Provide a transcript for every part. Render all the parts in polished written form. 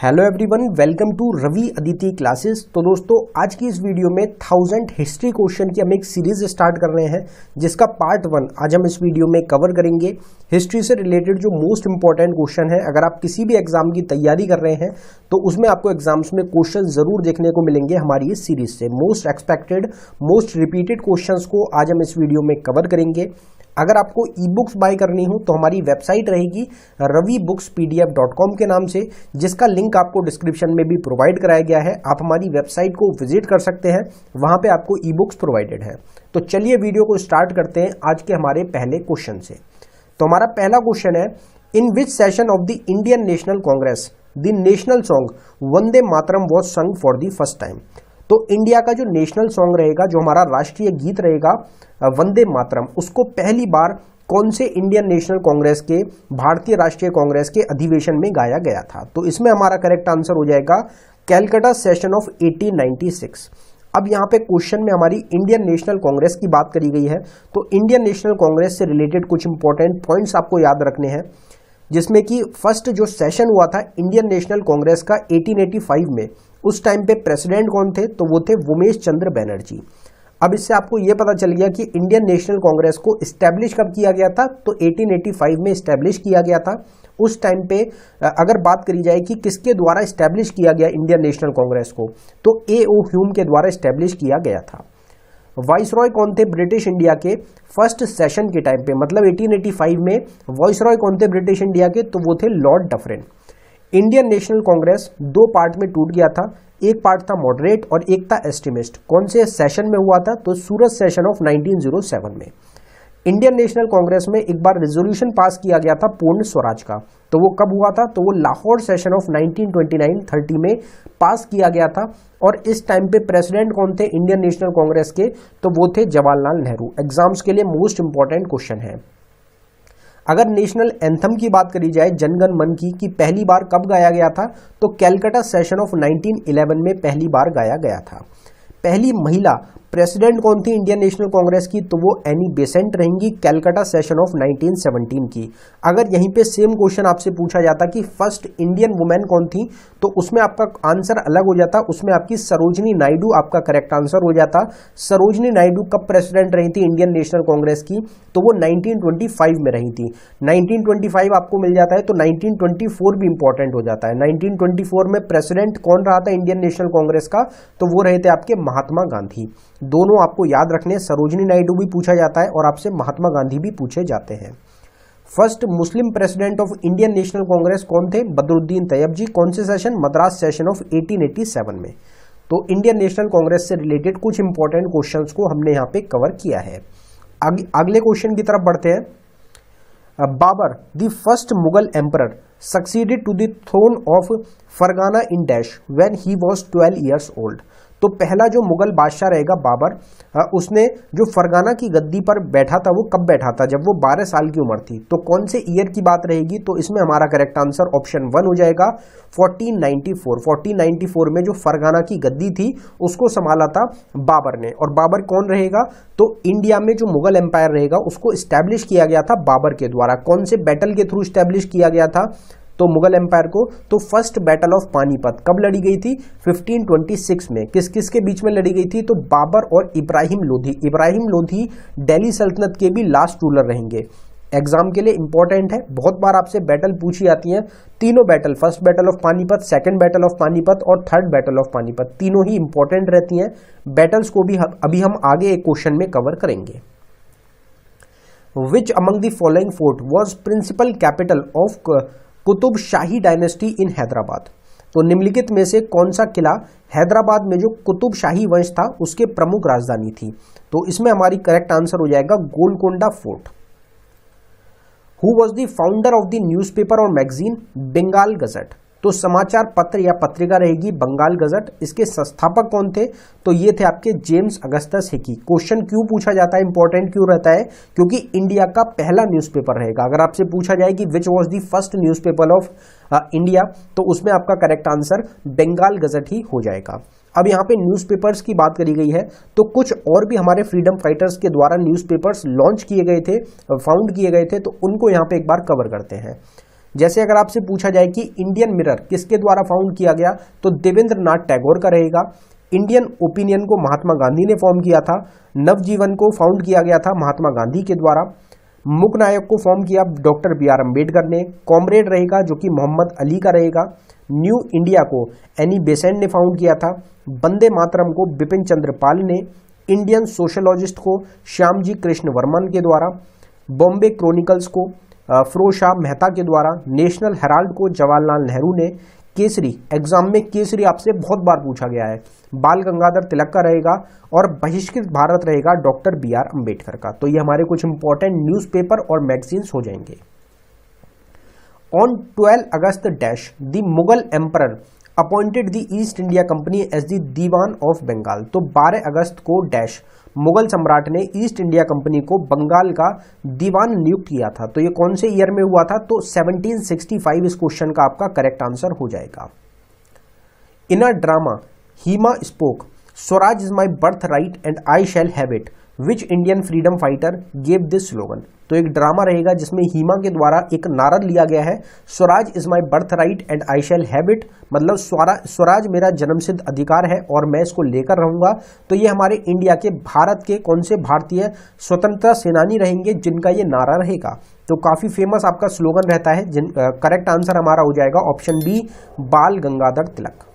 Hello everyone, welcome to Ravi Aditi classes. तो दोस्तों, आज की इस वीडियो में 1000 हिस्ट्री क्वेश्चन की हम एक सीरीज स्टार्ट कर रहे हैं, जिसका पार्ट 1 आज हम इस वीडियो में कवर करेंगे। हिस्ट्री से रिलेटेड जो मोस्ट इंपॉर्टेंट क्वेश्चन है, अगर आप किसी भी एग्जाम की तैयारी कर रहे हैं तो उसमें आपको एग्जाम्स में क्वेश्चन जरूर देखने को मिलेंगे हमारी इस सीरीज से। Most expected, most repeated questions को आज हम इस वीडियो में कवर करेंगे। अगर आपको ई बुक्स बाय करनी हो तो हमारी वेबसाइट रहेगी ravibookspdf.com के नाम से, जिसका लिंक आपको डिस्क्रिप्शन में भी प्रोवाइड कराया गया है। आप हमारी वेबसाइट को विजिट कर सकते हैं, वहां पे आपको ई बुक्स प्रोवाइडेड है। तो चलिए वीडियो को स्टार्ट करते हैं आज के हमारे पहले क्वेश्चन से। तो हमारा पहला क्वेश्चन है, in which session of the Indian National Congress the national song Vande Mataram was sung for the first time. तो इंडिया का जो नेशनल सॉन्ग रहेगा, जो हमारा राष्ट्रीय गीत रहेगा वंदे मातरम, उसको पहली बार कौन से इंडियन नेशनल कांग्रेस के, भारतीय राष्ट्रीय कांग्रेस के अधिवेशन में गाया गया था। तो इसमें हमारा करेक्ट आंसर हो जाएगा कैलकाटा सेशन ऑफ 1896। अब यहाँ पे क्वेश्चन में हमारी इंडियन नेशनल कांग्रेस की बात करी गई है, तो इंडियन नेशनल कांग्रेस से रिलेटेड कुछ इंपॉर्टेंट पॉइंट्स आपको याद रखने हैं, जिसमें कि फर्स्ट जो सेशन हुआ था इंडियन नेशनल कांग्रेस का 1885 में, उस टाइम पे प्रेसिडेंट कौन थे, तो वो थे उमेश चंद्र बनर्जी। अब इससे आपको ये पता चल गया कि इंडियन नेशनल कांग्रेस को इस्टेब्लिश कब किया गया था, तो 1885 में इस्टेब्लिश किया गया था। उस टाइम पे अगर बात करी जाए कि किसके द्वारा इस्टेब्लिश किया गया इंडियन नेशनल कांग्रेस को, तो A.O. ह्यूम के द्वारा इस्टेब्लिश किया गया था। वाइसरॉय कौन थे ब्रिटिश इंडिया के फर्स्ट सेशन के टाइम पे, मतलब 1885 में वाइसरॉय कौन थे ब्रिटिश इंडिया के, तो वो थे Lord Dufferin. Indian National Congress दो पार्ट में टूट गया था, एक पार्ट था मॉडरेट और एक था एस्टिमिस्ट। कौन से सेशन में हुआ था, तो सूरत सेशन ऑफ 1907 में। इंडियन नेशनल कांग्रेस में एक बार रेजोल्यूशन पास किया गया था पूर्ण स्वराज का, तो वो कब हुआ था, तो वो लाहौर सेशन ऑफ 1929-30 में पास किया गया था। और इस टाइम पे प्रेसिडेंट कौन थे इंडियन नेशनल कांग्रेस के, तो वो थे जवाहरलाल नेहरू। एग्जाम्स के लिए मोस्ट इंपॉर्टेंट क्वेश्चन है। अगर नेशनल एंथम की बात करी जाए जनगण मन की, कि पहली बार कब गाया गया था, तो कैलकाटा सेशन ऑफ 1911 में पहली बार गाया गया था। पहली महिला प्रेसिडेंट कौन थी इंडियन नेशनल कांग्रेस की, तो वो एनी बेसेंट रहेंगी, कैलकाटा सेशन ऑफ 1917 की। अगर यहीं पे सेम क्वेश्चन आपसे पूछा जाता कि फर्स्ट इंडियन वुमेन कौन थी, तो उसमें आपका आंसर अलग हो जाता, उसमें आपकी सरोजनी नायडू आपका करेक्ट आंसर हो जाता। सरोजनी नायडू कब प्रेसिडेंट रही थी इंडियन नेशनल कांग्रेस की, तो वो 1925 में रही थी। 1925 आपको मिल जाता है, तो 1924 भी इंपॉर्टेंट हो जाता है। 1924 में प्रेसिडेंट कौन रहा था इंडियन नेशनल कांग्रेस का, तो वो रहे थे आपके महात्मा गांधी। दोनों आपको याद रखने, सरोजनी नायडू भी पूछा जाता है और आपसे महात्मा गांधी भी पूछे जाते हैं। First Muslim president of Indian National Congress कौन थे, बदरुद्दीन तैयब जी। कौन से सेशन, मद्रास सेशन ऑफ 1887 में। तो इंडियन नेशनल कांग्रेस से रिलेटेड कुछ इंपॉर्टेंट क्वेश्चंस को हमने यहाँ पे कवर किया है। अगले क्वेश्चन की तरफ बढ़ते हैं। Babur the first Mughal emperor succeeded to the throne of Fergana in dash when he was 12 years old. तो पहला जो मुगल बादशाह रहेगा बाबर, उसने जो फरगाना की गद्दी पर बैठा था, वो कब बैठा था, जब वो 12 साल की उम्र थी। तो कौन से ईयर की बात रहेगी, तो इसमें हमारा करेक्ट आंसर ऑप्शन 1 हो जाएगा 1494। 1494 में जो फरगाना की गद्दी थी उसको संभाला था बाबर ने। और बाबर कौन रहेगा, तो इंडिया में जो मुगल एम्पायर रहेगा उसको स्टैब्लिश किया गया था बाबर के द्वारा। कौन से बैटल के थ्रू स्टैब्लिश किया गया था, तो मुगल एम्पायर को, तो फर्स्ट बैटल ऑफ पानीपत कब लड़ी गई थी, 1526 में। किस किस के बीच में लड़ी गई थी, तो बाबर और इब्राहिम लोधी। इब्राहिम लोधी दिल्ली सल्तनत के भी लास्ट रूलर रहेंगे। एग्जाम के लिए इंपॉर्टेंट है, बहुत बार आपसे बैटल पूछी जाती हैं। तीनों battle, first battle of Panipat, second battle of Panipat और थर्ड बैटल ऑफ पानीपत, तीनों ही इंपॉर्टेंट रहती हैं। बैटल्स को भी अभी हम आगे एक क्वेश्चन में कवर करेंगे। Which among the following fort was principal capital of Qutb Shahi dynasty in Hyderabad. तो निम्नलिखित में से कौन सा किला हैदराबाद में जो कुतुब शाही वंश था उसके प्रमुख राजधानी थी, तो इसमें हमारी करेक्ट आंसर हो जाएगा Golconda fort. Who was the founder of the newspaper और मैगजीन बंगाल गजट। तो समाचार पत्र या पत्रिका रहेगी बंगाल गजट। इसके संस्थापक कौन थे, तो ये थे आपके जेम्स अगस्टस हिकी। क्वेश्चन क्यों पूछा जाता है, इंपॉर्टेंट क्यों रहता है, क्योंकि इंडिया का पहला न्यूज़पेपर रहेगा। अगर आपसे पूछा जाए कि which was the first newspaper of India, तो उसमें आपका करेक्ट आंसर बंगाल गजट ही हो जाएगा। अब यहाँ पे न्यूज़पेपर्स की बात करी गई है, तो कुछ और भी हमारे फ्रीडम फाइटर्स के द्वारा न्यूज़पेपर्स लॉन्च किए गए थे, फाउंड किए गए थे, तो उनको यहाँ पे एक बार कवर करते हैं। जैसे अगर आपसे पूछा जाए कि इंडियन मिरर किसके द्वारा फाउंड किया गया, तो देवेंद्र नाथ टैगोर का रहेगा। इंडियन ओपिनियन को महात्मा गांधी ने फॉर्म किया था। नवजीवन को फाउंड किया गया था महात्मा गांधी के द्वारा। मुक नायक को फॉर्म किया डॉक्टर बी आर अम्बेडकर ने। कॉमरेड रहेगा जो कि मोहम्मद अली का रहेगा। न्यू इंडिया को एनी बेसेंट ने फाउंड किया था। वंदे मातरम को बिपिन चंद्र पाल ने। इंडियन सोशलॉजिस्ट को श्यामजी कृष्ण वर्मन के द्वारा। बॉम्बे क्रॉनिकल्स को फिरोज शाह मेहता के द्वारा। नेशनल हेराल्ड को जवाहरलाल नेहरू ने। केसरी, एग्जाम में केसरी आपसे बहुत बार पूछा गया है, बाल गंगाधर तिलक का रहेगा। और बहिष्कृत भारत रहेगा डॉक्टर बी आर अम्बेडकर का। तो ये हमारे कुछ इंपॉर्टेंट न्यूज़पेपर और मैगजीन्स हो जाएंगे। On 12 August dash the Mughal emperor appointed the East India Company as the Diwan of Bengal. तो 12 अगस्त को डैश मुगल सम्राट ने ईस्ट इंडिया कंपनी को बंगाल का दीवान नियुक्त किया था। तो ये कौन से ईयर में हुआ था, तो 1765 इस क्वेश्चन का आपका करेक्ट आंसर हो जाएगा। इन अ ड्रामा हीमा spoke Swaraj is my birthright and I shall have it, which Indian freedom fighter gave this slogan. तो एक ड्रामा रहेगा जिसमें हीमा के द्वारा एक नारा लिया गया है, Swaraj is my birthright and I shall have it, मतलब स्वराज मेरा जन्मसिद्ध अधिकार है और मैं इसको लेकर रहूंगा। तो ये हमारे इंडिया के, भारत के कौन से भारतीय स्वतंत्रता सेनानी रहेंगे जिनका ये नारा रहेगा। तो काफी फेमस आपका स्लोगन रहता है। करेक्ट आंसर हमारा हो जाएगा option B, Bal Gangadhar Tilak.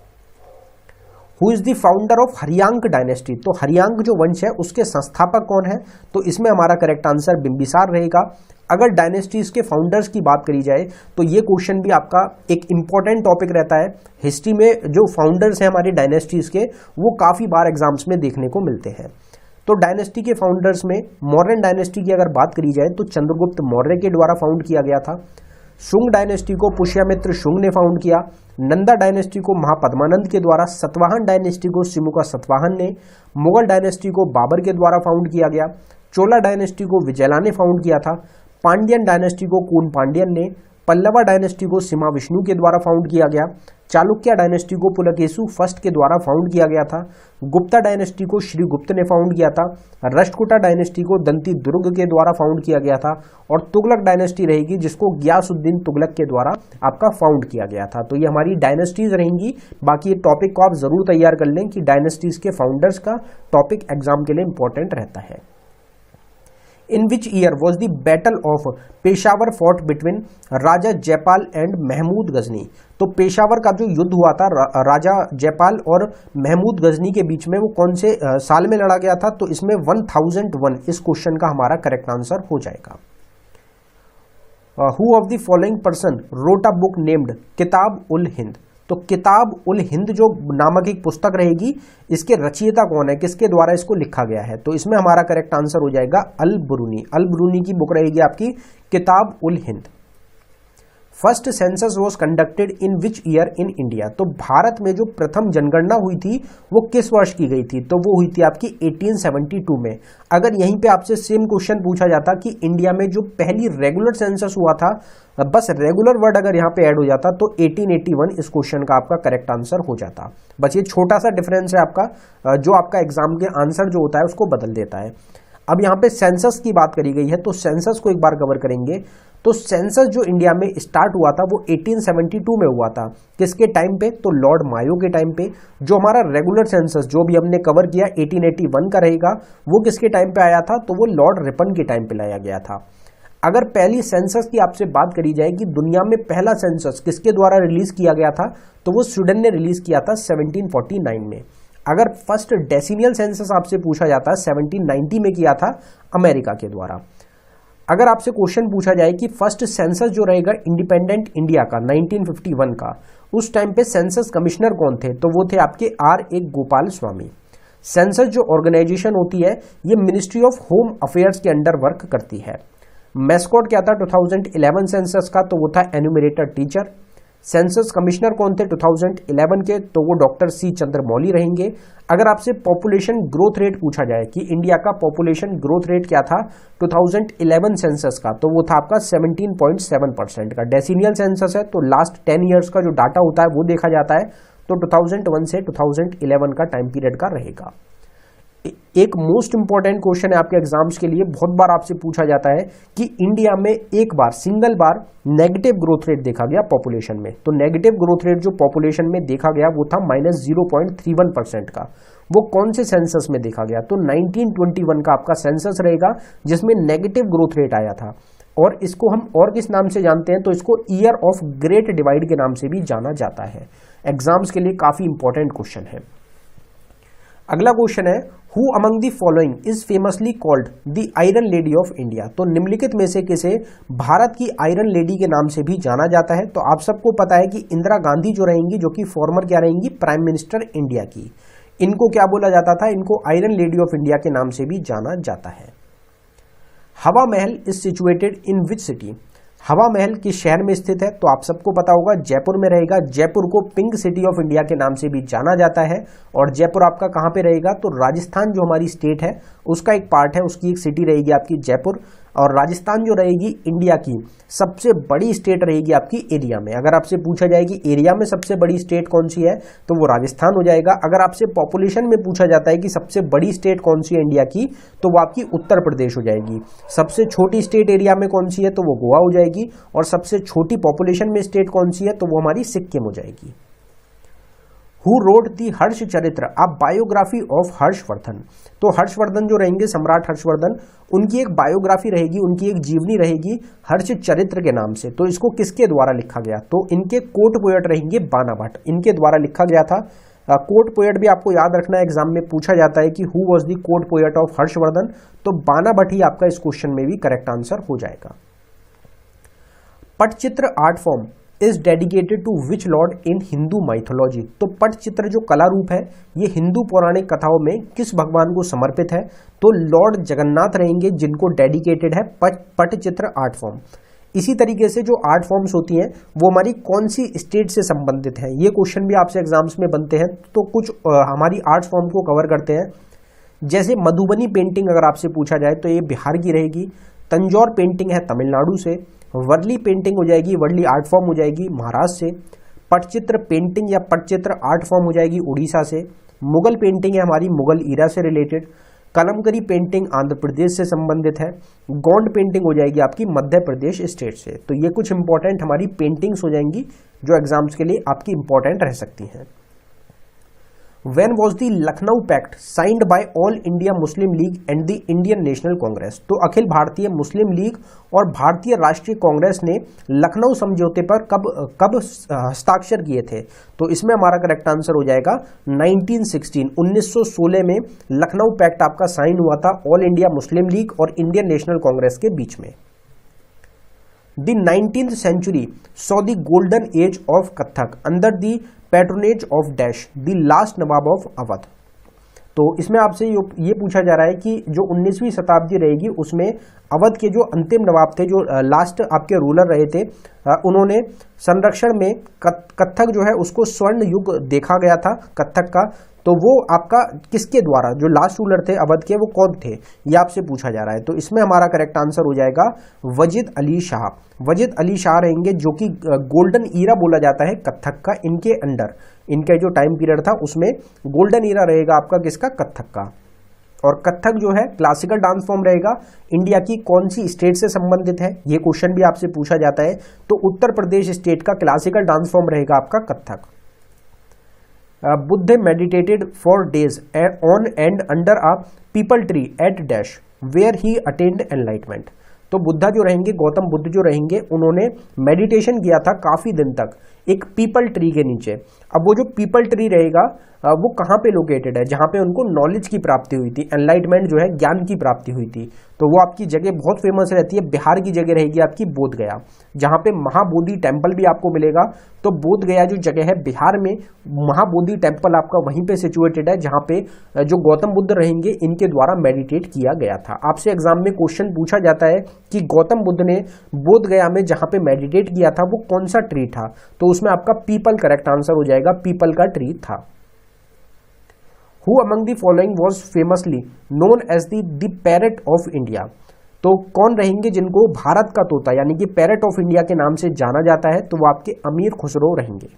Who is the founder of Haryanka dynasty. तो हरियांक जो वंश है उसके संस्थापक कौन है, तो इसमें हमारा करेक्ट आंसर बिंबिसार रहेगा। अगर डायनेस्टीज के फाउंडर्स की बात करी जाए तो ये क्वेश्चन भी आपका एक इंपॉर्टेंट टॉपिक रहता है। हिस्ट्री में जो फाउंडर्स हैं हमारी डायनेस्टीज के, वो काफी बार एग्जाम्स में देखने को मिलते हैं। तो डायनेस्टी के फाउंडर्स में मौर्यन डायनेस्टी की अगर बात करी जाए तो चंद्रगुप्त मौर्य के द्वारा फाउंड किया गया था। शुंग डायनेस्टी को पुष्यमित्र शुंग ने फाउंड किया। नंदा डायनेस्टी को महापद्मानंद के द्वारा। सतवाहन डायनेस्टी को सिमुका सतवाहन ने। मुगल डायनेस्टी को बाबर के द्वारा फाउंड किया गया। चोला डायनेस्टी को विजयला ने फाउंड किया था। पांड्यन डायनेस्टी को कून पांड्यन ने। पल्लवा डायनेस्टी को सिमा विष्णु के द्वारा फाउंड किया गया। चालुक्य डायनेस्टी को पुलकेशु फर्स्ट के द्वारा फाउंड किया गया था। गुप्ता डायनेस्टी को श्रीगुप्त ने फाउंड किया था। राष्ट्रकूटा डायनेस्टी को दंती दुर्ग के द्वारा फाउंड किया गया था। और तुगलक डायनेस्टी रहेगी जिसको गियासुद्दीन तुगलक के द्वारा आपका फाउंड किया गया था। तो ये हमारी डायनेस्टीज रहेंगी। बाकी ये टॉपिक को आप जरूर तैयार कर लें कि डायनेस्टीज के फाउंडर्स का टॉपिक एग्जाम के लिए इंपॉर्टेंट रहता है। In which year was the battle of Peshawar fought between Raja Jaipal and Mahmud Ghazni. तो पेशावर का जो युद्ध हुआ था राजा जयपाल और महमूद गजनी के बीच में, वो कौन से साल में लड़ा गया था, तो इसमें 1001 इस क्वेश्चन का हमारा करेक्ट आंसर हो जाएगा। Who of the following person wrote a book named किताब उल हिंद। तो किताब उल हिंद जो नामक एक पुस्तक रहेगी, इसके रचयिता कौन है, किसके द्वारा इसको लिखा गया है, तो इसमें हमारा करेक्ट आंसर हो जाएगा अल बुरूनी। अल बुरूनी की बुक रहेगी आपकी Kitab ul Hind. First census was conducted in which year in India. तो भारत में जो प्रथम जनगणना हुई थी वो किस वर्ष की गई थी, तो वो हुई थी आपकी 1872 में। अगर यहीं पे आपसे सेम क्वेश्चन पूछा जाता कि इंडिया में जो पहली रेगुलर सेंसस हुआ था, बस रेगुलर वर्ड अगर यहाँ पे ऐड हो जाता तो 1881 इस क्वेश्चन का आपका करेक्ट आंसर हो जाता। बस ये छोटा सा डिफरेंस है आपका, जो आपका एग्जाम के आंसर जो होता है उसको बदल देता है। अब यहाँ पे सेंसस की बात करी गई है तो सेंसस को एक बार कवर करेंगे। तो सेंसस जो इंडिया में स्टार्ट हुआ था वो 1872 में हुआ था। किसके टाइम पे, तो लॉर्ड मायो के टाइम पे। जो हमारा रेगुलर सेंसस जो भी हमने कवर किया 1881 का रहेगा, वो किसके टाइम पे आया था, तो वो लॉर्ड रिपन के टाइम पे लाया गया था। अगर पहली सेंसस की आपसे बात करी जाए कि दुनिया में पहला सेंसस किसके द्वारा रिलीज किया गया था, तो वो स्वीडन ने रिलीज किया था 1749 में। अगर फर्स्ट डेसिनियल सेंसस आपसे पूछा जाता है 1790 में किया था अमेरिका के द्वारा। अगर आपसे क्वेश्चन पूछा जाए कि फर्स्ट सेंसस जो रहेगा इंडिपेंडेंट इंडिया का 1951 का, उस टाइम पे सेंसस कमिश्नर कौन थे, तो वो थे आपके R.A. गोपाल स्वामी। सेंसस जो ऑर्गेनाइजेशन होती है ये मिनिस्ट्री ऑफ होम अफेयर्स के अंडर वर्क करती है। मैस्कॉट क्या था 2011 सेंसस का, तो वो था एन्यूमरेटर टीचर। सेंसस कमिश्नर कौन थे 2011 के, तो वो डॉक्टर C. चंद्रमौली रहेंगे। अगर आपसे पॉपुलेशन ग्रोथ रेट पूछा जाए कि इंडिया का पॉपुलेशन ग्रोथ रेट क्या था 2011 सेंसस का, तो वो था आपका 17.7% का। डेसिनियल सेंसस है तो लास्ट 10 ईयर्स का जो डाटा होता है वो देखा जाता है, तो 2001 से 2011 का टाइम पीरियड का रहेगा। एक मोस्ट इंपॉर्टेंट क्वेश्चन है आपके एग्जाम्स के लिए, बहुत बार आपसे पूछा जाता है कि इंडिया में एक बार सिंगल बार नेगेटिव ग्रोथ रेट देखा गया पॉपुलेशन में। तो नेगेटिव ग्रोथ रेट जो पॉपुलेशन में देखा गया वो था -0.31% का। वो कौन से सेंसस में देखा गया? तो 1921 का आपका सेंसस रहेगा जिसमें नेगेटिव ग्रोथ रेट आया था। और इसको हम और किस नाम से जानते हैं? तो इसको ईयर ऑफ ग्रेट डिवाइड के नाम से भी जाना जाता है। एग्जाम्स के लिए काफी इंपॉर्टेंट क्वेश्चन है। अगला क्वेश्चन है, who among the following is famously called the iron lady of India? तो निम्नलिखित में से किसे भारत की आयरन लेडी के नाम से भी जाना जाता है? तो आप सबको पता है कि इंदिरा गांधी जो रहेंगी, जो कि फॉर्मर क्या रहेंगी, प्राइम मिनिस्टर इंडिया की, इनको क्या बोला जाता था? इनको आयरन लेडी ऑफ इंडिया के नाम से भी जाना जाता है। हवा महल is situated in which city? हवा महल किस शहर में स्थित है? तो आप सबको पता होगा जयपुर में रहेगा। जयपुर को पिंक सिटी ऑफ इंडिया के नाम से भी जाना जाता है। और जयपुर आपका कहाँ पे रहेगा? तो राजस्थान जो हमारी स्टेट है उसका एक पार्ट है, उसकी एक सिटी रहेगी आपकी जयपुर। और राजस्थान जो रहेगी इंडिया की सबसे बड़ी स्टेट रहेगी आपकी एरिया में। अगर आपसे पूछा जाए कि एरिया में सबसे बड़ी स्टेट कौन सी है तो वो राजस्थान हो जाएगा। अगर आपसे पॉपुलेशन में पूछा जाता है कि सबसे बड़ी स्टेट कौन सी है इंडिया की, तो वो आपकी उत्तर प्रदेश हो जाएगी। सबसे छोटी स्टेट एरिया में कौन सी है तो वो गोवा हो जाएगी। और सबसे छोटी पॉपुलेशन में स्टेट कौन सी है तो वो हमारी सिक्किम हो जाएगी। हु रोट दी हर्ष चरित्र, अ बायोग्राफी ऑफ हर्षवर्धन? तो हर्षवर्धन जो रहेंगे, सम्राट हर्षवर्धन, उनकी एक बायोग्राफी रहेगी, उनकी एक जीवनी रहेगी हर्ष चरित्र के नाम से। तो इसको किसके द्वारा लिखा गया? तो इनके कोर्ट पोएट रहेंगे बाणा भट्ट, इनके द्वारा लिखा गया था। कोर्ट पोएट भी आपको याद रखना है, एग्जाम में पूछा जाता है कि who was the court poet of Harshvardhan? तो बाणा भट्ट ही आपका इस क्वेश्चन में भी करेक्ट आंसर हो जाएगा। Patachitra art form is dedicated to which lord in Hindu mythology? तो पटचित्र जो कला रूप है ये हिंदू पौराणिक कथाओं में किस भगवान को समर्पित है? तो लॉर्ड जगन्नाथ रहेंगे जिनको डेडिकेटेड है पटचित्र आर्ट फॉर्म। इसी तरीके से जो आर्ट फॉर्म्स होती हैं वो हमारी कौन सी स्टेट से संबंधित है, ये क्वेश्चन भी आपसे एग्जाम्स में बनते हैं। तो कुछ हमारी आर्ट फॉर्म को कवर करते हैं। जैसे मधुबनी पेंटिंग अगर आपसे पूछा जाए तो ये बिहार की रहेगी। तंजौर पेंटिंग है तमिलनाडु से। वर्ली पेंटिंग हो जाएगी, वर्ली आर्ट फॉर्म हो जाएगी महाराष्ट्र से। पटचित्र पेंटिंग या पटचित्र आर्ट फॉर्म हो जाएगी उड़ीसा से। मुगल पेंटिंग है हमारी मुगल ईरा से रिलेटेड। कलमकरी पेंटिंग आंध्र प्रदेश से संबंधित है। गोंड पेंटिंग हो जाएगी आपकी मध्य प्रदेश स्टेट से। तो ये कुछ इंपॉर्टेंट हमारी पेंटिंग्स हो जाएंगी जो एग्जाम्स के लिए आपकी इंपॉर्टेंट रह सकती हैं। When was the Lucknow Pact signed by All India Muslim League and the Indian National Congress? तो अखिल भारतीय मुस्लिम लीग और भारतीय राष्ट्रीय कांग्रेस ने लखनऊ समझौते पर कब हस्ताक्षर किए थे? तो इसमें हमारा करेक्ट आंसर हो जाएगा 1916 में लखनऊ पैक्ट आपका साइन हुआ था ऑल इंडिया मुस्लिम लीग और इंडियन नेशनल कांग्रेस के बीच में। The 19th century saw the golden age of Kathak under the patronage of Dash, the last Nawab of Awadh. तो इसमें आपसे ये पूछा जा रहा है कि जो 19वीं शताब्दी रहेगी उसमें अवध के जो अंतिम नवाब थे, जो लास्ट आपके रूलर रहे थे, उन्होंने संरक्षण में कथक जो है उसको स्वर्ण युग देखा गया था कथक का। तो वो आपका किसके द्वारा, जो लास्ट रूलर थे अवध के, वो कौन थे, ये आपसे पूछा जा रहा है। तो इसमें हमारा करेक्ट आंसर हो जाएगा वजीद अली शाह। वजीद अली शाह रहेंगे जो कि गोल्डन ईरा बोला जाता है कथक का। इनके अंडर इनका जो टाइम पीरियड था उसमें गोल्डन ईरा रहेगा आपका किसका, कथक का। और कथक जो है क्लासिकल डांस फॉर्म रहेगा। इंडिया की कौन सी स्टेट से संबंधित है, ये क्वेश्चन भी आपसे पूछा जाता है। तो उत्तर प्रदेश स्टेट का क्लासिकल डांस फॉर्म रहेगा आपका Kathak. Buddha meditated for days on and under a peepal tree at dash where he attained enlightenment. तो बुद्धा जो रहेंगे, गौतम बुद्ध जो रहेंगे, उन्होंने मेडिटेशन किया था काफी दिन तक एक पीपल ट्री के नीचे। अब वो जो पीपल ट्री रहेगा वो कहाँ पे लोकेटेड है, जहाँ पे उनको नॉलेज की प्राप्ति हुई थी, एनलाइटमेंट जो है ज्ञान की प्राप्ति हुई थी। तो वो आपकी जगह बहुत फेमस रहती है, बिहार की जगह रहेगी आपकी बोध गया, जहाँ पे महाबोधि टेम्पल भी आपको मिलेगा। तो बोध गया जो जगह है बिहार में, महाबोधि टेम्पल आपका वहीं पे सिचुएटेड है, जहाँ पे जो गौतम बुद्ध रहेंगे इनके द्वारा मेडिटेट किया गया था। आपसे एग्जाम में क्वेश्चन पूछा जाता है कि गौतम बुद्ध ने बोध गया में जहाँ पे मेडिटेट किया था वो कौन सा ट्री था, तो उसमें आपका पीपल करेक्ट आंसर हो जाएगा, पीपल का ट्री था। Who among the following was famously known as the parrot of India? तो कौन रहेंगे जिनको भारत का तोता यानी कि पैरट ऑफ इंडिया के नाम से जाना जाता है? तो वो आपके अमीर खुसरो रहेंगे।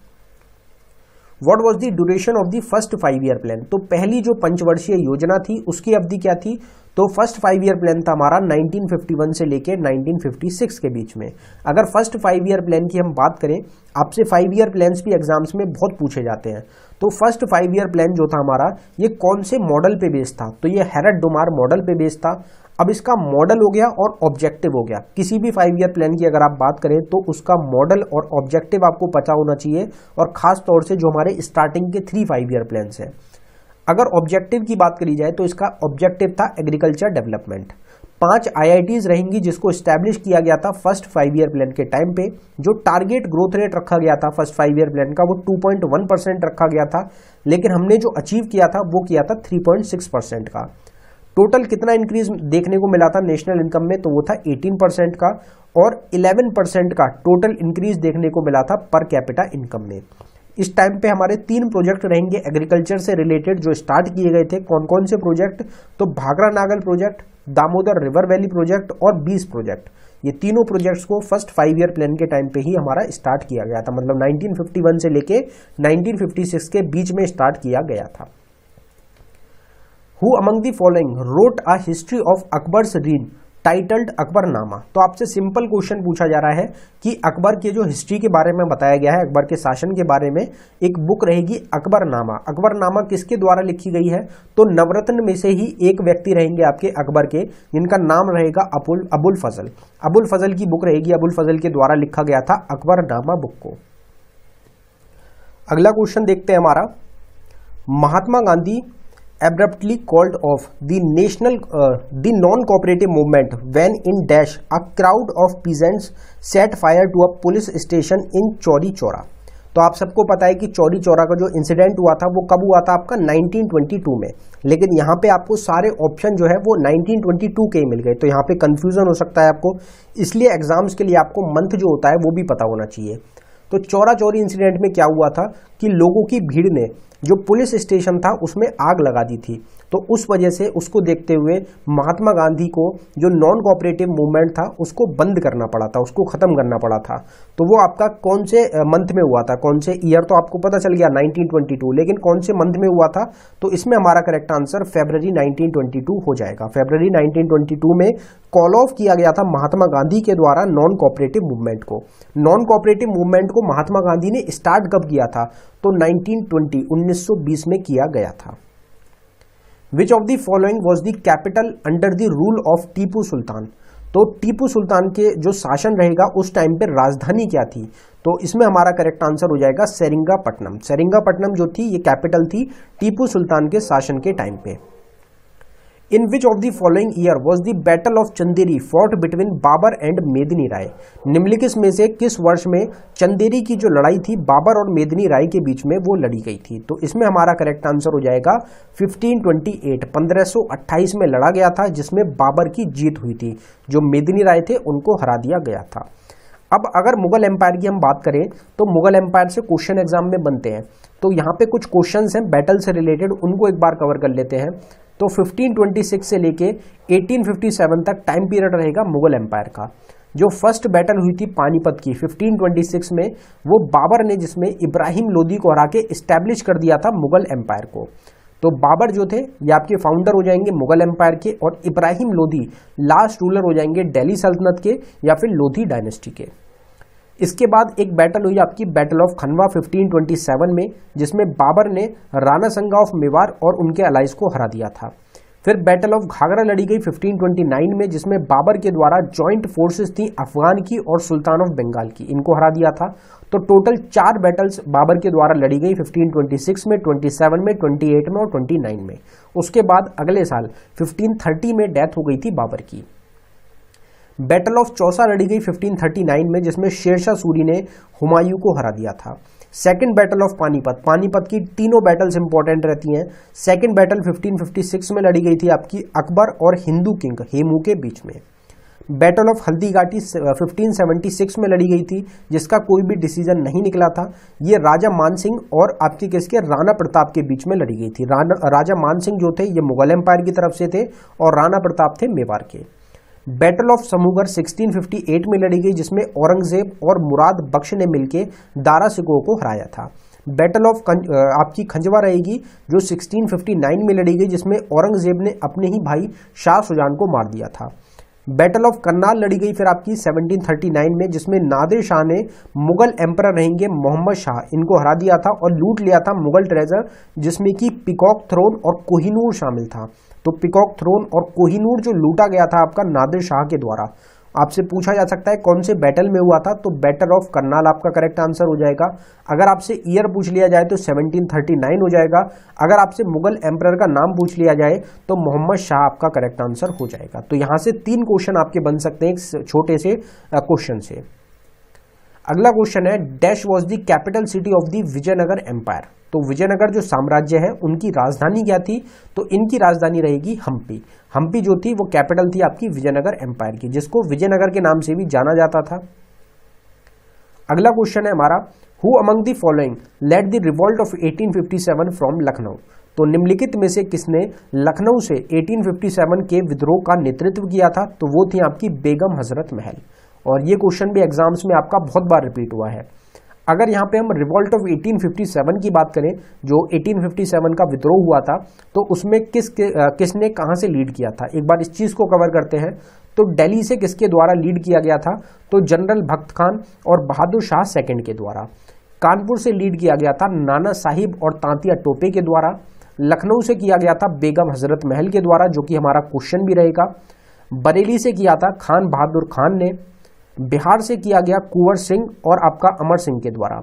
What was the duration of the first 5 year plan. तो पहली जो पंचवर्षीय योजना थी उसकी अवधि क्या थी, तो फर्स्ट 5 ईयर प्लान था हमारा 1951 से लेके 1956 के बीच में। अगर फर्स्ट 5 ईयर प्लान की हम बात करें, आपसे 5 ईयर प्लान्स भी एग्जाम्स में बहुत पूछे जाते हैं। तो फर्स्ट 5 ईयर प्लान जो था हमारा, ये कौन से मॉडल पे बेस्ड था, तो ये हेरेट-डुमार मॉडल पे बेस्ड था। अब इसका मॉडल हो गया और ऑब्जेक्टिव हो गया। किसी भी 5 ईयर प्लान की अगर आप बात करें तो उसका मॉडल और ऑब्जेक्टिव आपको पता होना चाहिए, और खास तौर से जो हमारे स्टार्टिंग के 3 5 ईयर प्लान्स हैं। अगर ऑब्जेक्टिव की बात करी जाए तो इसका ऑब्जेक्टिव था एग्रीकल्चर डेवलपमेंट। 5 IITs रहेंगी जिसको स्टैब्लिश किया गया था फर्स्ट 5 ईयर प्लान के टाइम पे। जो टारगेट ग्रोथ रेट रखा गया था फर्स्ट 5 ईयर प्लान का, वो 2.1% रखा गया था, लेकिन हमने जो अचीव किया था वो किया था 3.6% का। टोटल कितना इंक्रीज देखने को मिला था नेशनल इनकम में, तो वो था 18% का, और 11% का टोटल इंक्रीज देखने को मिला था पर कैपिटा इनकम में। इस टाइम पे हमारे 3 प्रोजेक्ट रहेंगे एग्रीकल्चर से रिलेटेड जो स्टार्ट किए गए थे। कौन कौन से प्रोजेक्ट, तो Bhakra Nangal project, Damodar river valley project और 20 प्रोजेक्ट। ये तीनों प्रोजेक्ट्स को फर्स्ट 5 ईयर प्लान के टाइम पे ही हमारा स्टार्ट किया गया था, मतलब 1951 से लेके 1956 के बीच में स्टार्ट किया गया था। Who among the following wrote a history of Akbar's reign titled Akbarnama. तो आपसे सिंपल क्वेश्चन पूछा जा रहा है कि अकबर के जो हिस्ट्री के बारे में बताया गया है, अकबर के शासन के बारे में एक बुक रहेगी अकबरनामा। अकबरनामा किसके द्वारा लिखी गई है, तो नवरत्न में से ही एक व्यक्ति रहेंगे आपके अकबर के, जिनका नाम रहेगा अबुल फजल। अबुल फजल की बुक रहेगी, अबुल फजल के द्वारा लिखा गया था अकबरनामा बुक को। अगला क्वेश्चन देखते हैं हमारा, Mahatma Gandhi abruptly called off the non-cooperative movement when in dash a crowd of peasants set fire to a police station in Chauri Chaura. तो आप सबको पता है कि चौरी चौरा का जो इंसिडेंट हुआ था वो कब हुआ था आपका 1922 में, लेकिन यहाँ पे आपको सारे ऑप्शन जो है वो 1922 के ही मिल गए, तो यहाँ पे कंफ्यूजन हो सकता है आपको, इसलिए एग्जाम्स के लिए आपको मंथ जो होता है वो भी पता होना चाहिए। तो चौरा चौरी इंसिडेंट में क्या हुआ था कि लोगों की भीड़ ने जो पुलिस स्टेशन था उसमें आग लगा दी थी, तो उस वजह से उसको देखते हुए महात्मा गांधी को जो नॉन कोऑपरेटिव मूवमेंट था उसको बंद करना पड़ा था, उसको खत्म करना पड़ा था। तो वो आपका कौन से मंथ में हुआ था, कौन से ईयर तो आपको पता चल गया 1922, लेकिन कौन से मंथ में हुआ था, तो इसमें हमारा करेक्ट आंसर फरवरी 1922 हो जाएगा। फरवरी 1922 में कॉल ऑफ किया गया था महात्मा गांधी के द्वारा नॉन कोऑपरेटिव मूवमेंट को। नॉन कोऑपरेटिव मूवमेंट को महात्मा गांधी ने स्टार्ट कब किया था, तो 1920 में किया गया था। Which of the following was the capital under the rule of Tipu Sultan. तो टीपू सुल्तान के जो शासन रहेगा उस टाइम पे राजधानी क्या थी, तो इसमें हमारा करेक्ट आंसर हो जाएगा सेरिंगापट्टनम। सेरिंगापट्टनम जो थी ये कैपिटल थी टीपू सुल्तान के शासन के टाइम पे। In which of the following year was the battle of Chanderi fought between Babur and Medini Rai. निम्नलिखित में से किस वर्ष में चंदेरी की जो लड़ाई थी बाबर और मेदिनी राय के बीच में वो लड़ी गई थी, तो इसमें हमारा करेक्ट आंसर हो जाएगा 1528। 1528 में लड़ा गया था जिसमें बाबर की जीत हुई थी, जो मेदिनी राय थे उनको हरा दिया गया था। अब अगर मुगल एम्पायर की हम बात करें तो मुगल एम्पायर से क्वेश्चन एग्जाम में बनते हैं, तो यहाँ पे कुछ क्वेश्चंस हैं बैटल से रिलेटेड, उनको एक बार कवर कर लेते हैं। तो 1526 से लेके 1857 तक टाइम पीरियड रहेगा मुगल एम्पायर का। जो फर्स्ट बैटल हुई थी पानीपत की 1526 में, वो बाबर ने जिसमें इब्राहिम लोदी को हरा के इस्टेब्लिश कर दिया था मुगल एम्पायर को। तो बाबर जो थे ये आपके फाउंडर हो जाएंगे मुगल एम्पायर के, और इब्राहिम लोदी लास्ट रूलर हो जाएंगे दिल्ली सल्तनत के या फिर लोधी डायनेस्टी के। इसके बाद एक बैटल हुई आपकी बैटल ऑफ खनवा 1527 में, जिसमें बाबर ने राणा संगा ऑफ मेवाड़ और उनके अलाइज को हरा दिया था। फिर बैटल ऑफ घाघरा लड़ी गई 1529 में, जिसमें बाबर के द्वारा जॉइंट फोर्सेस थी अफगान की और सुल्तान ऑफ बंगाल की, इनको हरा दिया था। तो टोटल 4 बैटल्स बाबर के द्वारा लड़ी गई 1526 में, 27 में, 28 में और 29 में। उसके बाद अगले साल 1530 में डेथ हो गई थी बाबर की। बैटल ऑफ चौसा लड़ी गई 1539 में, जिसमें शेरशाह सूरी ने हुमायूं को हरा दिया था। Second battle of Panipat, Panipat की तीनों बैटल्स इंपॉर्टेंट रहती हैं। सेकंड बैटल 1556 में लड़ी गई थी आपकी अकबर और हिंदू किंग हेमू के बीच में। बैटल ऑफ हल्दीघाटी 1576 में लड़ी गई थी, जिसका कोई भी डिसीजन नहीं निकला था। ये राजा मानसिंह और आपके किसके राणा प्रताप के बीच में लड़ी गई थी। राजा मानसिंह जो थे ये मुगल एम्पायर की तरफ से थे और राणा प्रताप थे मेवाड़ के। बैटल ऑफ समूगर 1658 में लड़ी गई, जिसमें औरंगजेब और मुराद बख्श ने मिलकर दारा सिकोह को हराया था। बैटल ऑफ आपकी खंजवा रहेगी जो 1659 में लड़ी गई, जिसमें औरंगजेब ने अपने ही भाई शाह सुजान को मार दिया था। बैटल ऑफ करनाल लड़ी गई फिर आपकी 1739 में, जिसमें नादिर शाह ने मुगल एम्परर रहेंगे मोहम्मद शाह, इनको हरा दिया था और लूट लिया था मुगल ट्रेजर, जिसमें कि पीकॉक थ्रोन और कोहिनूर शामिल था। तो पीकॉक थ्रोन और कोहिनूर जो लूटा गया था आपका नादिर शाह के द्वारा। आपसे पूछा जा सकता है कौन से बैटल में हुआ था, तो बैटल ऑफ करनाल आपका करेक्ट आंसर हो जाएगा। अगर आपसे ईयर पूछ लिया जाए तो 1739 हो जाएगा। अगर आपसे मुगल एम्परर का नाम पूछ लिया जाए तो मोहम्मद शाह आपका करेक्ट आंसर हो जाएगा। तो यहां से 3 क्वेश्चन आपके बन सकते हैं एक छोटे से क्वेश्चन से। अगला क्वेश्चन है, dash was the capital city of the Vijayanagara empire. तो विजयनगर जो साम्राज्य है उनकी राजधानी क्या थी, तो इनकी राजधानी रहेगी हम्पी। हम्पी जो थी वो कैपिटल थी आपकी विजयनगर एम्पायर की, जिसको विजयनगर के नाम से भी जाना जाता था। अगला क्वेश्चन है हमारा, who among the following led the revolt of 1857 from Lucknow. तो निम्नलिखित में से किसने लखनऊ से 1857 के विद्रोह का नेतृत्व किया था, तो वो थी आपकी बेगम हजरत महल। और ये क्वेश्चन भी एग्जाम्स में आपका बहुत बार रिपीट हुआ है। अगर यहाँ पे हम रिवॉल्ट ऑफ 1857 की बात करें, जो 1857 का विद्रोह हुआ था, तो उसमें किसने कहाँ से लीड किया था, एक बार इस चीज को कवर करते हैं। तो दिल्ली से किसके द्वारा लीड किया गया था, तो जनरल भक्त खान और बहादुर शाह सेकंड के द्वारा। कानपुर से लीड किया गया था नाना साहिब और तांतिया टोपे के द्वारा। लखनऊ से किया गया था बेगम हजरत महल के द्वारा, जो कि हमारा क्वेश्चन भी रहेगा। बरेली से किया था खान बहादुर खान ने। बिहार से किया गया कुंवर सिंह और आपका अमर सिंह के द्वारा।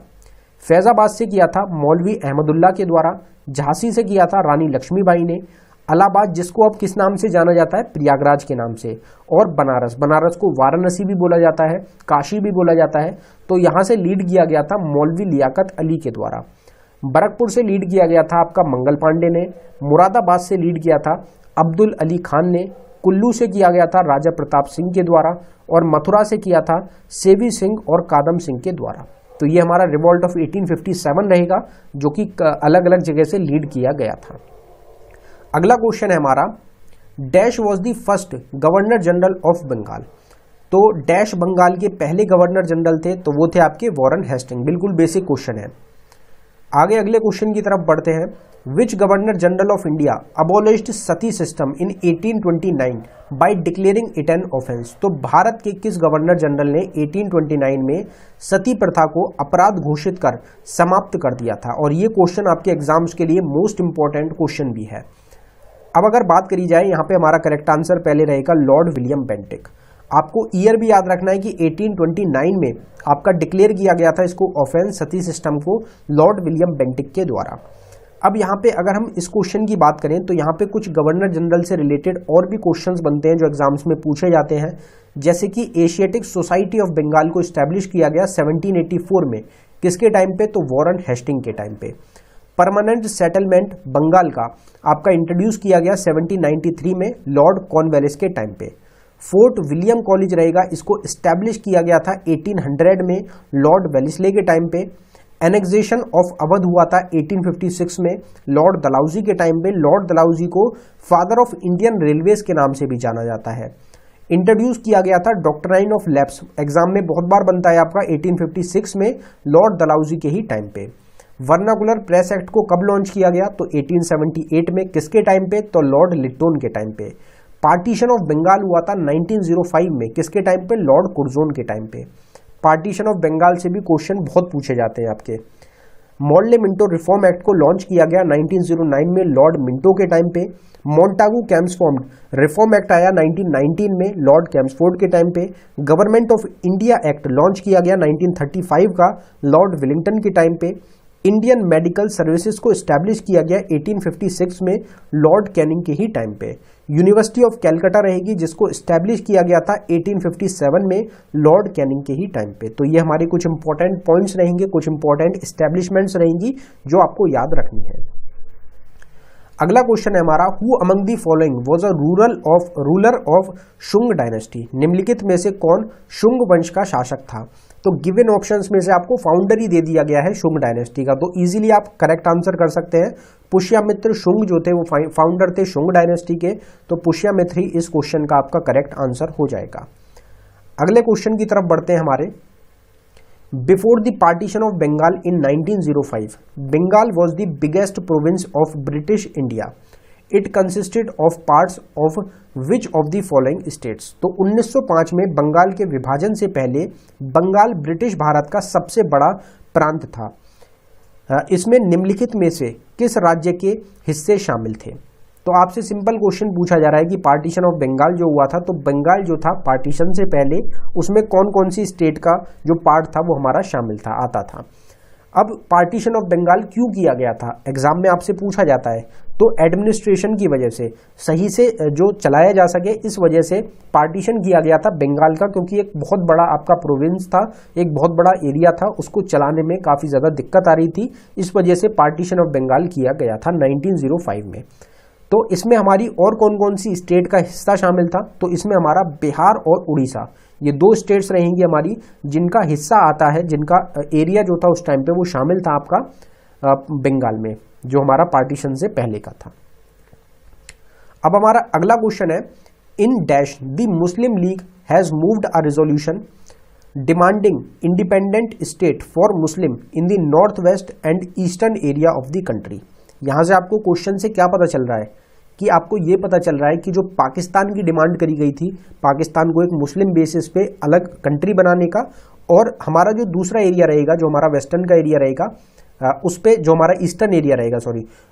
फैजाबाद से किया था मौलवी अहमदुल्ला के द्वारा। झांसी से किया था रानी लक्ष्मीबाई ने। इलाहाबाद, जिसको अब किस नाम से जाना जाता है, प्रयागराज के नाम से। और बनारस को वाराणसी भी बोला जाता है, काशी भी बोला जाता है। तो यहां से लीड किया गया था मौलवी लियाकत अली के द्वारा। बरकपुर से लीड किया गया था आपका मंगल पांडे ने। मुरादाबाद से लीड किया था अब्दुल अली खान ने। कुल्लू से किया गया था राजा प्रताप सिंह के द्वारा। और मथुरा से किया था सेवी सिंह और कादम सिंह के द्वारा। तो ये हमारा रिवॉल्ट ऑफ 1857 रहेगा, जो कि अलग अलग जगह से लीड किया गया था। अगला क्वेश्चन है हमारा, dash was the first governor general of Bengal. तो डैश बंगाल के पहले गवर्नर जनरल थे, तो वो थे आपके वॉरेन हेस्टिंग। बिल्कुल बेसिक क्वेश्चन है। आगे अगले क्वेश्चन की तरफ बढ़ते हैं। Which governor general of India abolished sati system in 1829 by declaring it an offence. तो भारत के किस गवर्नर जनरल ने 1829 में सती प्रथा को अपराध घोषित कर समाप्त कर दिया था। और ये क्वेश्चन आपके एग्जाम्स के लिए मोस्ट इंपॉर्टेंट क्वेश्चन भी है। अब अगर बात करी जाए, यहाँ पे हमारा करेक्ट आंसर पहले रहेगा लॉर्ड विलियम बेंटिक। आपको ईयर भी याद रखना है कि 1829 में आपका डिक्लेयर किया गया था इसको ऑफेंस सती सिस्टम को लॉर्ड विलियम बेंटिक के द्वारा। अब यहाँ पे अगर हम इस क्वेश्चन की बात करें तो यहाँ पे कुछ गवर्नर जनरल से रिलेटेड और भी क्वेश्चंस बनते हैं जो एग्जाम्स में पूछे जाते हैं। जैसे कि एशियाटिक सोसाइटी ऑफ बंगाल को स्टैब्लिश किया गया 1784 में, किसके टाइम पे, तो वॉरेन हेस्टिंग के टाइम पे। परमानेंट सेटलमेंट बंगाल का आपका इंट्रोड्यूस किया गया 1793 में लॉर्ड कॉर्नवालिस के टाइम पे। फोर्ट विलियम कॉलेज रहेगा, इसको स्टैब्लिश किया गया था 1800 में लॉर्ड वेलिस्ले के टाइम पे। एनेक्सेशन ऑफ अवध हुआ था 1856 में लॉर्ड डलहौजी के टाइम पे। लॉर्ड डलहौजी को फादर ऑफ इंडियन रेलवेज के नाम से भी जाना जाता है। इंट्रोड्यूस किया गया था डॉक्ट्राइन ऑफ लैप्स, एग्जाम में बहुत बार बनता है आपका, 1856 में लॉर्ड डलहौजी के ही टाइम पे। वर्नाकुलर प्रेस एक्ट को कब लॉन्च किया गया, तो 1878 में, किसके टाइम पे, तो लॉर्ड लिट्टोन के टाइम पे। पार्टीशन ऑफ बंगाल हुआ था 1905 में, किसके टाइम पे, लॉर्ड कुर्जोन के टाइम पे। पार्टीशन ऑफ बंगाल से भी क्वेश्चन बहुत पूछे जाते हैं आपके। मॉडले मिंटो रिफॉर्म एक्ट को लॉन्च किया गया 1909 में लॉर्ड मिंटो के टाइम पे। मोंटागू कैम्सफोर्ड रिफॉर्म एक्ट आया 1919 में लॉर्ड कैम्सफोर्ड के टाइम पे। Government of India act launch किया गया 1935 का लॉर्ड विलिंगटन के टाइम पे। इंडियन मेडिकल सर्विसेज को एस्टैब्लिश किया गया 1856 में लॉर्ड कैनिंग के ही टाइम पे। यूनिवर्सिटी ऑफ कैलकाटा रहेगी, जिसको एस्टैब्लिश किया गया था 1857 में लॉर्ड कैनिंग के ही टाइम पे। तो ये हमारे कुछ इंपॉर्टेंट पॉइंट्स रहेंगे, कुछ इंपॉर्टेंट एस्टैब्लिशमेंट्स रहेंगी जो आपको याद रखनी है। अगला क्वेश्चन है हमारा, who among the following was a ruler of Shunga dynasty. निम्नलिखित में से कौन शुंग वंश का शासक था। तो गिवन ऑप्शंस में से आपको फाउंडर ही दे दिया गया है शुंग डायनेस्टी का, तो इजीली आप करेक्ट आंसर कर सकते हैं। पुष्यमित्र शुंग जो थे वो फाउंडर थे शुंग डायनेस्टी के, तो पुष्यमित्र ही इस क्वेश्चन का आपका करेक्ट आंसर हो जाएगा। अगले क्वेश्चन की तरफ बढ़ते हैं हमारे। Before the partition of Bengal in 1905, Bengal was the biggest province of British India. It consisted of parts of which of the following states? तो 1905 में बंगाल के विभाजन से पहले बंगाल ब्रिटिश भारत का सबसे बड़ा प्रांत था। इसमें निम्नलिखित में से किस राज्य के हिस्से शामिल थे? तो आपसे सिंपल क्वेश्चन पूछा जा रहा है कि पार्टीशन ऑफ बंगाल जो हुआ था, तो बंगाल जो था पार्टीशन से पहले उसमें कौन कौन सी स्टेट का जो पार्ट था वो हमारा शामिल था, आता था। अब पार्टीशन ऑफ बंगाल क्यों किया गया था, एग्जाम में आपसे पूछा जाता है। तो एडमिनिस्ट्रेशन की वजह से, सही से जो चलाया जा सके इस वजह से पार्टीशन किया गया था बंगाल का, क्योंकि एक बहुत बड़ा आपका प्रोविंस था, एक बहुत बड़ा एरिया था, उसको चलाने में काफ़ी ज़्यादा दिक्कत आ रही थी। इस वजह से पार्टीशन ऑफ बंगाल किया गया था 1905 में। तो इसमें हमारी और कौन कौन सी स्टेट का हिस्सा शामिल था? तो इसमें हमारा बिहार और उड़ीसा, ये दो स्टेट्स रहेंगी हमारी जिनका हिस्सा आता है, जिनका एरिया जो था उस टाइम पे वो शामिल था आपका बंगाल में, जो हमारा पार्टीशन से पहले का था। अब हमारा अगला क्वेश्चन है, in dash the Muslim league has moved a resolution demanding independent state for Muslim in the north west and eastern area of the country. यहां से आपको क्वेश्चन से क्या पता चल रहा है कि आपको ये पता चल रहा है कि जो पाकिस्तान की डिमांड करी गई थी, पाकिस्तान को एक मुस्लिम बेसिस पे अलग कंट्री बनाने का, और हमारा जो दूसरा एरिया रहेगा, जो हमारा वेस्टर्न का एरिया रहेगा, उस पे जो हमारा ईस्टर्न एरिया रहेगा,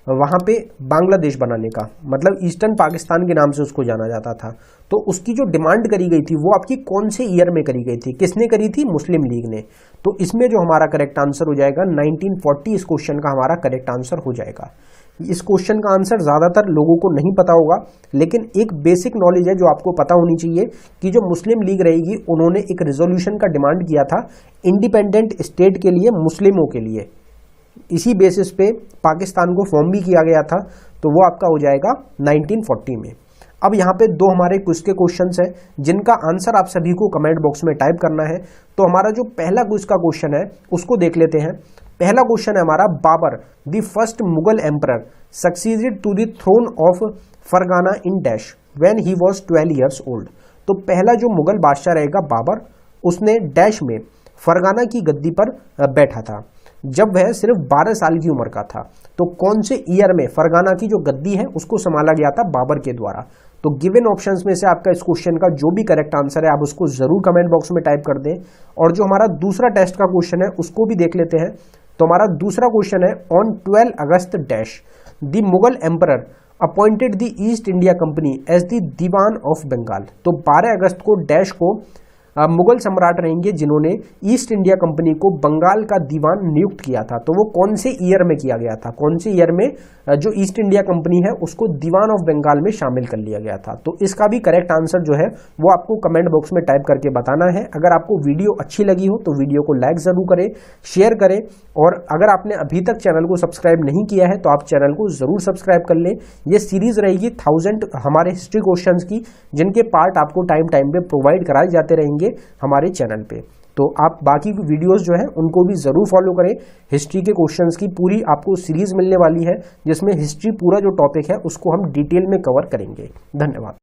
वहां पे बांग्लादेश बनाने का, मतलब ईस्टर्न पाकिस्तान के नाम से उसको जाना जाता था। तो उसकी जो डिमांड करी गई थी वो आपकी कौन से ईयर में करी गई थी, किसने करी थी? मुस्लिम लीग ने। तो इसमें जो हमारा करेक्ट आंसर हो जाएगा 1940, इस क्वेश्चन का हमारा करेक्ट आंसर हो जाएगा। इस क्वेश्चन का आंसर ज्यादातर लोगों को नहीं पता होगा, लेकिन एक बेसिक नॉलेज है जो आपको पता होनी चाहिए कि जो मुस्लिम लीग रहेगी उन्होंने एक रेजोल्यूशन का डिमांड किया था इंडिपेंडेंट स्टेट के लिए, मुस्लिमों के लिए। इसी बेसिस पे पाकिस्तान को फॉर्म भी किया गया था, तो वो आपका हो जाएगा 1940 में। अब यहाँ पे दो हमारे क्विज के क्वेश्चंस हैं जिनका आंसर आप सभी को कमेंट बॉक्स में टाइप करना है। तो हमारा जो पहला क्विज का क्वेश्चन है उसको देख लेते हैं। पहला क्वेश्चन है हमारा, Babur the first Mughal emperor succeeded to the throne of Fergana in dash when he was 12 years old. तो पहला जो मुगल बादशाह रहेगा बाबर, उसने डैश में फरगाना की गद्दी पर बैठा था जब वह सिर्फ 12 साल की उम्र का था। तो कौन से ईयर में फरगाना की जो गद्दी है उसको संभाला गया था बाबर के द्वारा? तो गिवन ऑप्शंस में से आपका इस क्वेश्चन का जो भी करेक्ट आंसर है आप उसको जरूर कमेंट बॉक्स में टाइप कर दें। और जो हमारा दूसरा टेस्ट का क्वेश्चन है उसको भी देख लेते हैं। तो हमारा दूसरा क्वेश्चन है, on 12 August dash the Mughal emperor appointed the East India Company as the Diwan of Bengal. तो 12 अगस्त को डैश को मुगल सम्राट रहेंगे जिन्होंने ईस्ट इंडिया कंपनी को बंगाल का दीवान नियुक्त किया था। तो वो कौन से ईयर में किया गया था, कौन से ईयर में जो ईस्ट इंडिया कंपनी है उसको दीवान ऑफ बंगाल में शामिल कर लिया गया था? तो इसका भी करेक्ट आंसर जो है वो आपको कमेंट बॉक्स में टाइप करके बताना है। अगर आपको वीडियो अच्छी लगी हो तो वीडियो को लाइक जरूर करें, शेयर करें, और अगर आपने अभी तक चैनल को सब्सक्राइब नहीं किया है तो आप चैनल को जरूर सब्सक्राइब कर लें। ये सीरीज रहेगी 1000 हमारे हिस्ट्री क्वेश्चंस की, जिनके पार्ट आपको टाइम टाइम पे प्रोवाइड कराए जाते रहेंगे हमारे चैनल पे। तो आप बाकी वीडियोस जो है उनको भी जरूर फॉलो करें। हिस्ट्री के क्वेश्चंस की पूरी आपको सीरीज मिलने वाली है जिसमें हिस्ट्री पूरा जो टॉपिक है उसको हम डिटेल में कवर करेंगे। धन्यवाद।